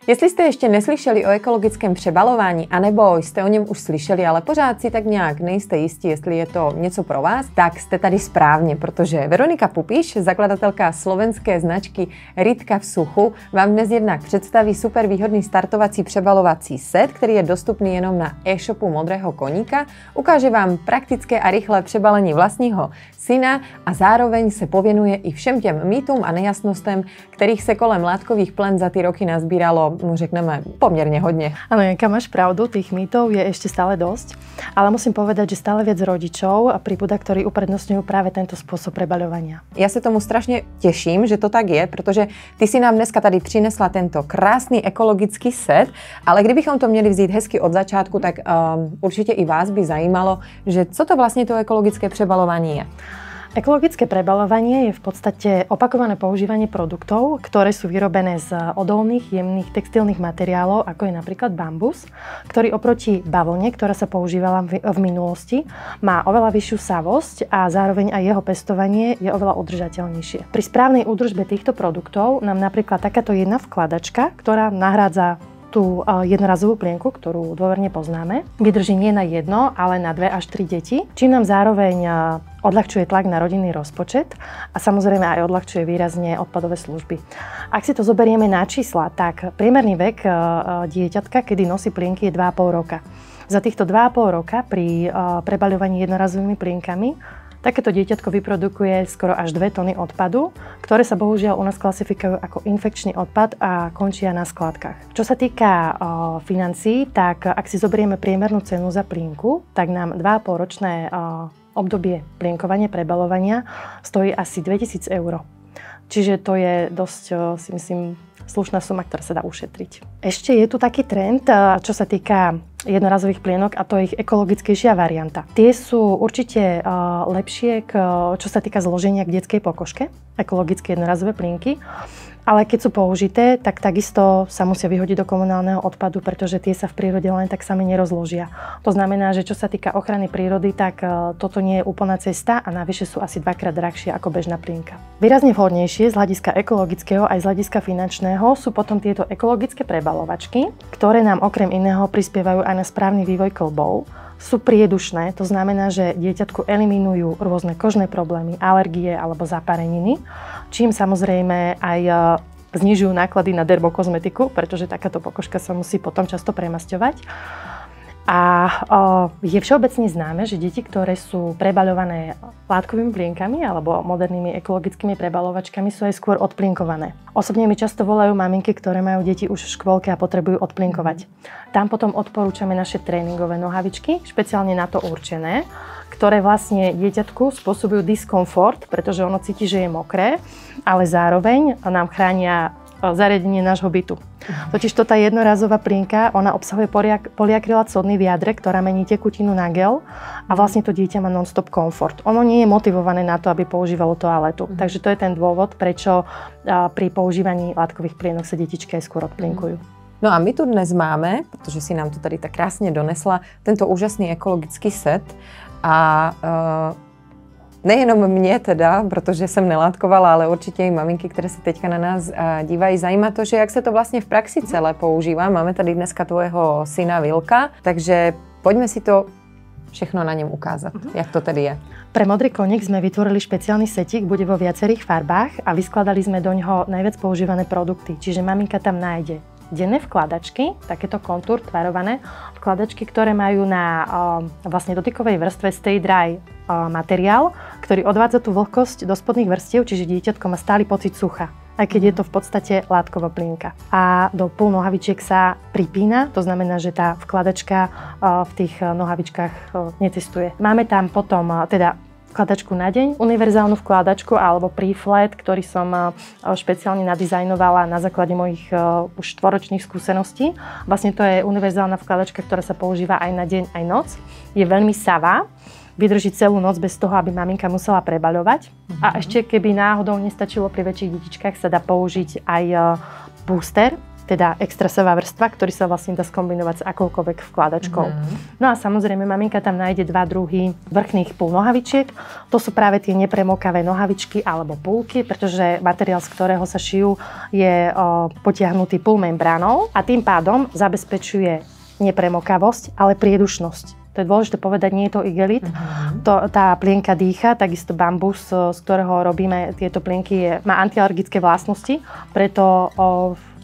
Jestli jste ještě neslyšeli o ekologickém přebalování, anebo jste o něm už slyšeli, ale pořád si tak nějak nejste jistí, jestli je to něco pro vás, tak jste tady správně, protože Veronika Pupiš, zakladatelka slovenské značky Ritka v suchu, vám dnes jednak představí super výhodný startovací přebalovací set, který je dostupný jenom na e-shopu Modrého koníka, ukáže vám praktické a rychlé přebalení vlastního syna a zároveň se pověnuje i všem těm mýtům a nejasnostem, kterých se kolem látkových plen za ty roky nazbíralo, řekneme, pomerne hodne. Áno, Janka, máš pravdu, tých mýtov je ešte stále dosť, ale musím povedať, že stále viac rodičov pribúda, ktorí uprednostňujú práve tento spôsob prebaľovania. Ja sa tomu strašne teším, že to tak je, protože ty si nám dneska tady přinesla tento krásný ekologický set, ale kdybychom to měli vzít hezky od začátku, tak určite i vás by zajímalo, že co to vlastne to ekologické prebalovanie je. Ekologické prebaľovanie je v podstate opakované používanie produktov, ktoré sú vyrobené z odolných, jemných textilných materiálov, ako je napríklad bambus, ktorý oproti bavlne, ktorá sa používala v minulosti, má oveľa vyššiu savosť a zároveň aj jeho pestovanie je oveľa udržateľnejšie. Pri správnej údržbe týchto produktov nám napríklad takáto jedna vkladačka, ktorá nahrádza tú jednorazovú plienku, ktorú dôverne poznáme, vydrží nie na jedno, ale na 2 až 3 deti, čím nám zároveň odľahčuje tlak na rodinný rozpočet a samozrejme aj odľahčuje výrazne odpadové služby. Ak si to zoberieme na čísla, tak priemerný vek dieťatka, kedy nosí plienky, je 2,5 roka. Za týchto 2,5 roka pri prebaľovaní jednorazovými plienkami takéto dieťatko vyprodukuje skoro až 2 tony odpadu, ktoré sa bohužiaľ u nás klasifikujú ako infekčný odpad a končia na skladkách. Čo sa týka financií, tak ak si zoberieme priemernú cenu za plienku, tak nám 2,5-ročné obdobie plienkovania, prebaľovania stojí asi 2000 eur. Čiže to je dosť, si myslím, slušná suma, ktorá sa dá ušetriť. Ešte je tu taký trend, čo sa týka jednorazových plienok, a to je ich ekologickejšia varianta. Tie sú určite lepšie, čo sa týka zloženia k detskej pokožke, ekologické jednorazové plienky. Ale keď sú použité, tak takisto sa musia vyhodiť do komunálneho odpadu, pretože tie sa v prírode len tak sami nerozložia. To znamená, že čo sa týka ochrany prírody, tak toto nie je úplná cesta a navyše sú asi 2-krát drahšie ako bežná plienka. Výrazne vhodnejšie z hľadiska ekologického aj z hľadiska finančného sú potom tieto ekologické prebalovačky, ktoré nám okrem iného prispievajú aj na správny vývoj kĺbov. Sú priedušné, to znamená, že dieťatku eliminujú rôzne kožné problémy, alergie alebo zápareniny, čím samozrejme aj znižujú náklady na dermokozmetiku, pretože takáto pokožka sa musí potom často premasťovať. A je všeobecne známe, že deti, ktoré sú prebaľované látkovými plienkami alebo modernými ekologickými prebaľovačkami, sú aj skôr odplienkované. Osobne mi často volajú maminky, ktoré majú deti už v škôlke a potrebujú odplienkovať. Tam potom odporúčame naše tréningové nohavičky, špeciálne na to určené, ktoré vlastne dieťatku spôsobujú diskomfort, pretože ono cíti, že je mokré, ale zároveň nám chránia zariadenie nášho bytu. Totižto tá jednorazová plienka, ona obsahuje polyakrylat sodný v jadre, ktorá mení tekutinu na gel a vlastne to dieťa má non-stop komfort. Ono nie je motivované na to, aby používalo toaletu. Takže to je ten dôvod, prečo pri používaní látkových plienok sa detičky aj skôr odplienkujú. No a my tu dnes máme, protože si nám to tady tak krásně donesla, tento úžasný ekologický set a nejenom mě teda, protože jsem nelátkovala, ale určitě i maminky, které se teďka na nás dívají, zajímá to, že jak se to vlastně v praxi celé používá. Máme tady dneska tvojho syna Vilka, takže pojďme si to všechno na něm ukázat, jak to tedy je. Pre Modrý koník sme vytvorili špeciálny setík, bude vo viacerých farbách a vyskladali sme do ňoho najviac používané produkty, čiže maminka tam nájde denné vkladačky, takéto kontúr tvarované vkladačky, ktoré majú na vlastne dotykovej vrstve stay dry materiál, ktorý odvádza tú vlhkosť do spodných vrstiev, čiže dieťatko má stály pocit sucha, aj keď je to v podstate látková plienka. A do pol nohavičiek sa pripína, to znamená, že tá vkladačka v tých nohavičkách necestuje. Máme tam potom teda vkladačku na deň, univerzálnu vkladačku alebo pre-flat, ktorý som špeciálne nadizajnovala na základe mojich už 4-ročných skúseností. Vlastne to je univerzálna vkladačka, ktorá sa používa aj na deň, aj noc. Je veľmi savá, vydrží celú noc bez toho, aby maminka musela prebaľovať. A ešte keby náhodou nestačilo pri väčších detičkách, sa dá použiť aj booster, teda extrasová vrstva, ktorý sa vlastne dá skombinovať s akoukoľvek vkladačkou. No a samozrejme, maminka tam nájde 2 druhy vrchných pulnohavičiek. To sú práve tie nepremokavé nohavičky alebo pulky, pretože materiál, z ktorého sa šijú, je potiahnutý pulmembránou a tým pádom zabezpečuje nepremokavosť, ale priedušnosť. To je dôležité povedať, nie je to igelit. Tá plienka dýcha, takisto bambus, z ktorého robíme tieto plienky, má antialergické vlastnosti, preto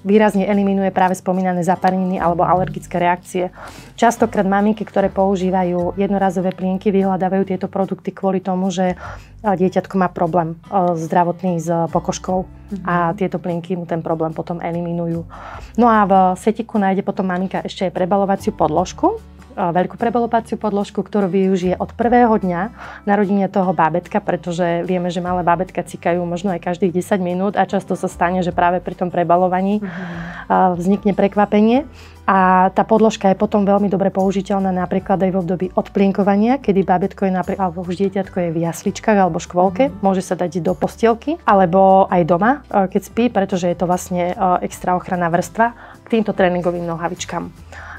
výrazne eliminuje práve spomínané zapareniny alebo alergické reakcie. Častokrát maminky, ktoré používajú jednorazové plienky, vyhľadávajú tieto produkty kvôli tomu, že dieťatko má problém zdravotný s pokožkou a tieto plienky mu ten problém potom eliminujú. No a v setiku nájde potom maminka ešte aj prebalovaciu podložku, veľkú prebalovaciu podložku, ktorú využije od prvého dňa narodenia toho bábätka, pretože vieme, že malé bábätka cikajú možno aj každých 10 minút a často sa stane, že práve pri tom prebalovaní vznikne prekvapenie. A tá podložka je potom veľmi dobre použiteľná napríklad aj v období odplienkovania, kedy bábätko je alebo už dieťatko je v jasličkách alebo škôlke, môže sa dať do postielky, alebo aj doma, keď spí, pretože je to vlastne extra ochranná vrstva k týmto tréningovým nohavičkám.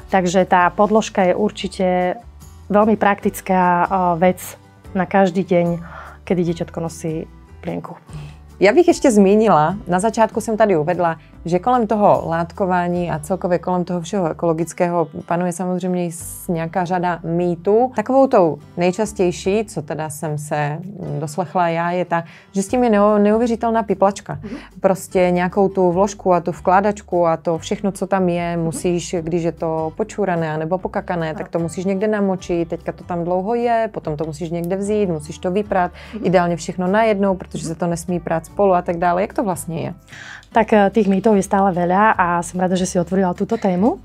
Takže tá podložka je určite veľmi praktická vec na každý deň, kedy dieťatko nosí plienku. Já bych ještě zmínila, na začátku jsem tady uvedla, že kolem toho látkování a celkově kolem toho všeho ekologického panuje samozřejmě nějaká řada mýtů. Takovou tou nejčastější, co teda jsem se doslechla já, je ta, že s tím je neuvěřitelná piplačka. Prostě nějakou tu vložku a tu vkládačku a to všechno, co tam je, musíš, když je to počúrané nebo pokakané, tak to musíš někde namočit, teďka to tam dlouho je, potom to musíš někde vzít, musíš to vyprát, ideálně všechno najednou, protože se to nesmí prát spolu a tak dále. Jak to vlastně je? Tak tých mýtov je stále veľa a som rada, že si otvorila túto tému.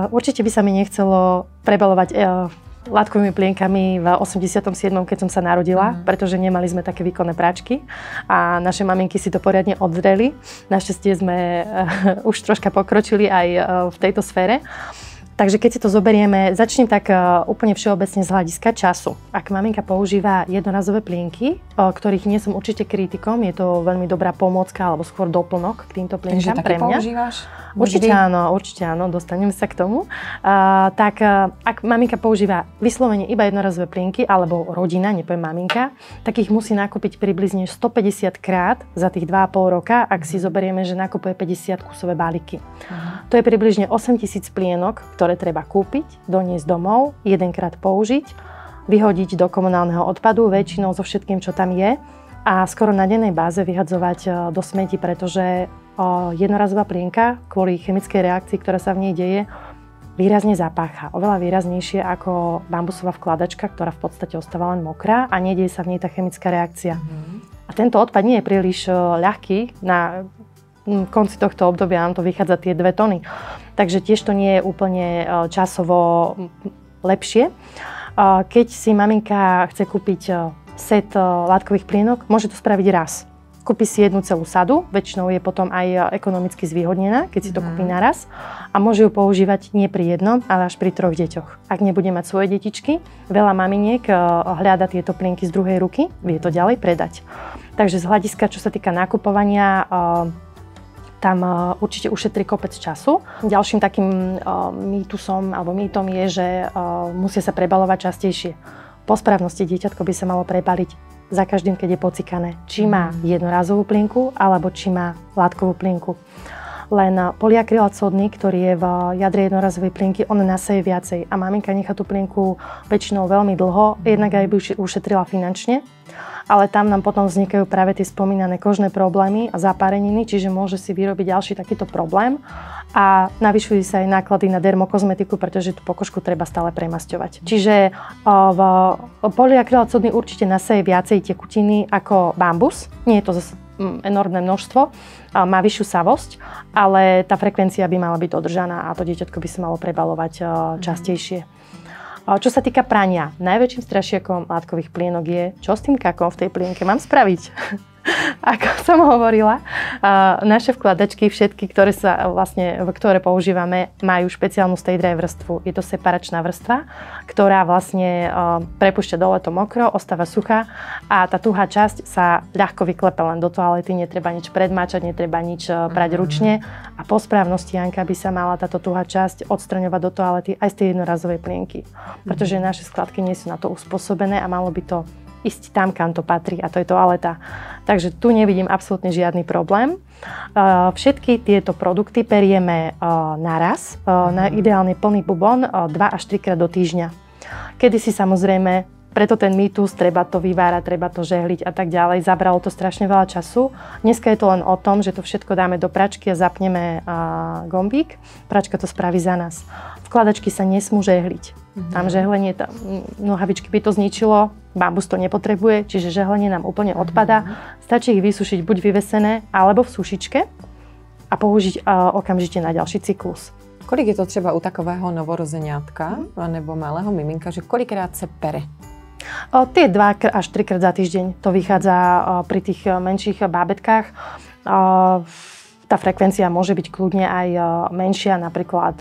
Určite by sa mi nechcelo prebalovať látkovými plienkami v 87., keď som sa narodila, pretože nemali sme také výkonné práčky a naše maminky si to poriadne oddreli. Našťastie sme už troška pokročili aj v tejto sfére. Takže keď si to zoberieme, začnem tak úplne všeobecne z hľadiska času. Ak maminka používa jednorazové plienky, ktorých nie som určite kritikom, je to veľmi dobrá pomôcka alebo skôr doplnok k týmto plienkam pre mňa. Používaš? Určite áno, dostaneme sa k tomu. Tak ak maminka používa vyslovene iba jednorazové plienky, alebo rodina, nepoviem maminka, tak ich musí nakúpiť približne 150 krát za tých 2,5 roka, ak si zoberieme, že nakupuje 50 kusové balíky. To je približne 8,000 plienok, ktoré treba kúpiť, doniesť domov, jedenkrát použiť, vyhodiť do komunálneho odpadu, väčšinou so všetkým, čo tam je, a skoro na dennej báze vyhadzovať do smeti, pretože jednorazová plienka kvôli chemickej reakcii, ktorá sa v nej deje, výrazne zapácha. Oveľa výraznejšie ako bambusová vkladačka, ktorá v podstate ostáva len mokrá a nedieje sa v nej tá chemická reakcia. A tento odpad nie je príliš ľahký. Na konci tohto obdobia nám to vychádza tie 2 tony. Takže tiež to nie je úplne časovo lepšie. Keď si maminka chce kúpiť set látkových plienok, môže to spraviť raz. Kúpi si jednu celú sadu, väčšinou je potom aj ekonomicky zvýhodnená, keď si to kúpi naraz, a môže ju používať nie pri jednom, ale až pri 3 deťoch. Ak nebude mať svoje detičky, veľa maminiek hľada tieto plienky z druhej ruky, vie to ďalej predať. Takže z hľadiska, čo sa týka nakupovania, tam určite ušetrí kopec času. Ďalším takým mýtusom alebo mýtom je, že musia sa prebalovať častejšie. Po správnosti dieťatko by sa malo prebaliť za každým, keď je pocikané. Či má jednorázovú plienku, alebo či má látkovú plienku. Len polyakrylat sodný, ktorý je v jadre jednorazovej plienky, on naseje viacej a maminka nechá tú plienku väčšinou veľmi dlho, jednak aj by ušetrila finančne, ale tam nám potom vznikajú práve tie spomínané kožné problémy a zapáreniny, čiže môže si vyrobiť ďalší takýto problém a navyšujú sa aj náklady na dermokozmetiku, pretože tú pokožku treba stále premasťovať. Čiže polyakrylat sodný určite naseje viacej tekutiny ako bambus, nie je to zase enormné množstvo, má vyššiu savosť, ale tá frekvencia by mala byť dodržaná a to dieťatko by sa malo prebalovať častejšie. Čo sa týka prania, najväčším strašiakom látkových plienok je, čo s tým kakom v tej plienke mám spraviť. Ako som hovorila, naše vkladačky, všetky, ktoré používame, majú špeciálnu state dry vrstvu. Je to separačná vrstva, ktorá vlastne prepúšťa dole to mokro, ostáva suchá a tá tuhá časť sa ľahko vyklepe len do toalety, netreba nič predmáčať, netreba nič prať ručne a po správnosti, Janka, by sa mala táto tuhá časť odstraňovať do toalety aj z tej jednorazovej plienky. Pretože naše skladky nie sú na to uspôsobené a malo by to ísť tam, kam to patrí, a to je toaleta. Takže tu nevidím absolútne žiadny problém. Všetky tieto produkty perieme naraz, na ideálne plný bubon 2 až 3 krát do týždňa. Kedysi samozrejme, preto ten mýtus, treba to vyvárať, treba to žehliť a tak ďalej, zabralo to strašne veľa času. Dneska je to len o tom, že to všetko dáme do pračky a zapneme gombík. Pračka to spraví za nás. Vkladačky sa nesmú žehliť. Tam žehlenie, nohavičky by to zničilo, bambus to nepotrebuje, čiže žehlenie nám úplne odpadá. Stačí ich vysušiť buď vyvesené, alebo v sušičke a použiť okamžite na ďalší cyklus. Kolik je to třeba u takového novorozeniatka nebo malého miminka, že kolikrát se pere? Tie 2 až 3 krát za týždeň. To vychádza pri tých menších bábetkách. Tá frekvencia môže byť kľudne aj menšia, napríklad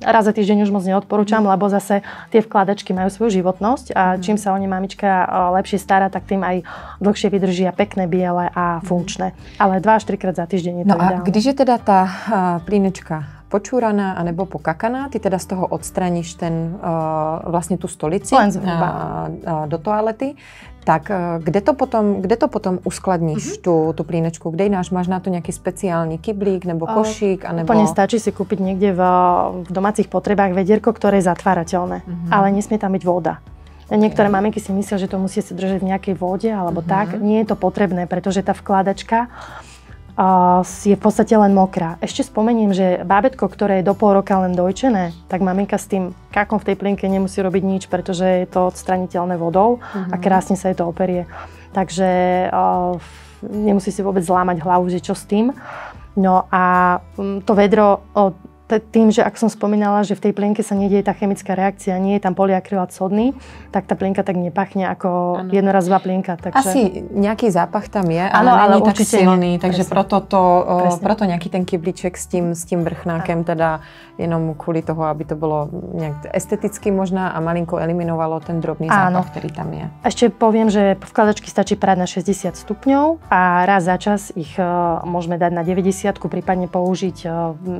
raz za týždeň už moc neodporúčam, lebo zase tie vkladačky majú svoju životnosť a čím sa o ne mamička lepšie stará, tak tým aj dlhšie vydržia pekné, biele a funkčné. Ale 2 až 3 krát za týždeň je to ideálne. A když je teda tá plínečka počúraná anebo pokakaná, ty teda z toho odstraníš vlastne tú stolici do toalety, tak kde to potom uskladníš tú plínečku? Kde ji máš na to nejaký speciálny kyblík nebo košík? Úplne stačí si kúpiť niekde v domácich potrebách vedierko, ktoré je zatvárateľné, ale nesmie tam byť voda. Niektoré maminky si myslia, že to musí sa držať v nejakej vode alebo tak. Nie je to potrebné, pretože tá vkladačka je v podstate len mokrá. Ešte spomeniem, že bábätko, ktoré je do pol roka len dojčené, tak maminka s tým kakom v tej plienke nemusí robiť nič, pretože je to odstraniteľné vodou a krásne sa jej to operie. Takže nemusí si vôbec zlámať hlavu, že čo s tým. No a to vedro, tým, že ak som spomínala, že v tej plienke sa nedieje tá chemická reakcia, nie je tam polyakrylat sodný, tak tá plienka tak nepachne ako jednorazová plienka. Takže... Asi nejaký zápach tam je, ale nie tak silný, takže proto nejaký ten kyblíček s tým vrchnákem, teda jenom kvôli toho, aby to bolo nejak esteticky možná a malinko eliminovalo ten drobný zápach, ktorý tam je. Ešte poviem, že vkladačky stačí prať na 60 stupňov a raz za čas ich môžeme dať na 90, prípadne použiť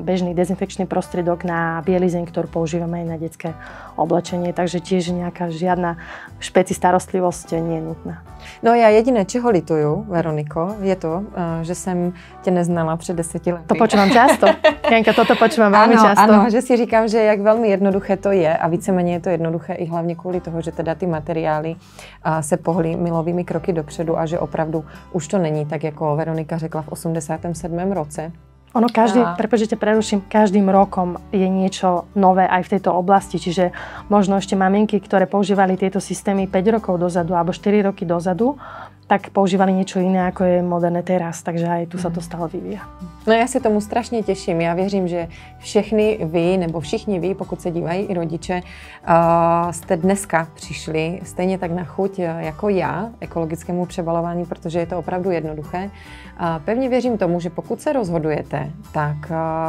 bežný dezinfekčný prostriedok na bielizeň, ktorú používame aj na detské oblečenie, takže tiež nejaká žiadna starostlivosť nie je nutná. No ja jediné, čeho lituju, Veroniko, je to, že jsem tě neznala před 10 lety. To počúvam často. Janka, toto počúvam veľmi často. Áno, že si říkám, že jak veľmi jednoduché to je a víceméně je to jednoduché i hlavně kvůli toho, že teda ty materiály se pohly milovými kroky dopředu a že opravdu už to není tak, jako Veronika řekla v 87. roce. Ono prepáčte, preruším, každým rokom je niečo nové aj v tejto oblasti, čiže možno ešte maminky, ktoré používali tieto systémy 5 rokov dozadu alebo 4 roky dozadu, tak používali niečo iné, ako je moderné teraz, takže aj tu sa to stále vyvíja. No já se tomu strašně těším. Já věřím, že všichni vy, pokud se dívají i rodiče, jste dneska přišli stejně tak na chuť jako já ekologickému přebalování, protože je to opravdu jednoduché. Pevně věřím tomu, že pokud se rozhodujete, tak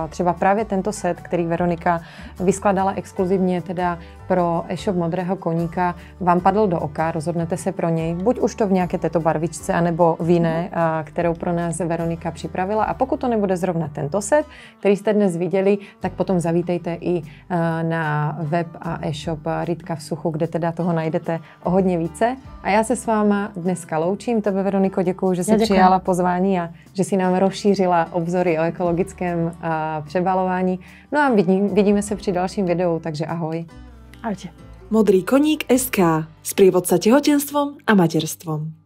třeba právě tento set, který Veronika vyskladala exkluzivně teda pro e-shop Modrého koníka, vám padl do oka, rozhodnete se pro něj, buď už to v nějaké této barvičce, anebo v jiné, kterou pro nás Veronika připravila. A pokud to nebude zrovna tento set, který jste dnes viděli, tak potom zavítejte i na web a e-shop Ritka v suchu, kde teda toho najdete o hodně více. A já se s váma dneska loučím. Tebe, Veroniko, děkuju, že jsi přijala pozvání a že si nám rozšířila obzory o ekologickém přebalování. No a vidíme se při dalším videu, takže ahoj. Ahojte. Modrý koník SK. Sprievodca tehotenstvom a materstvom.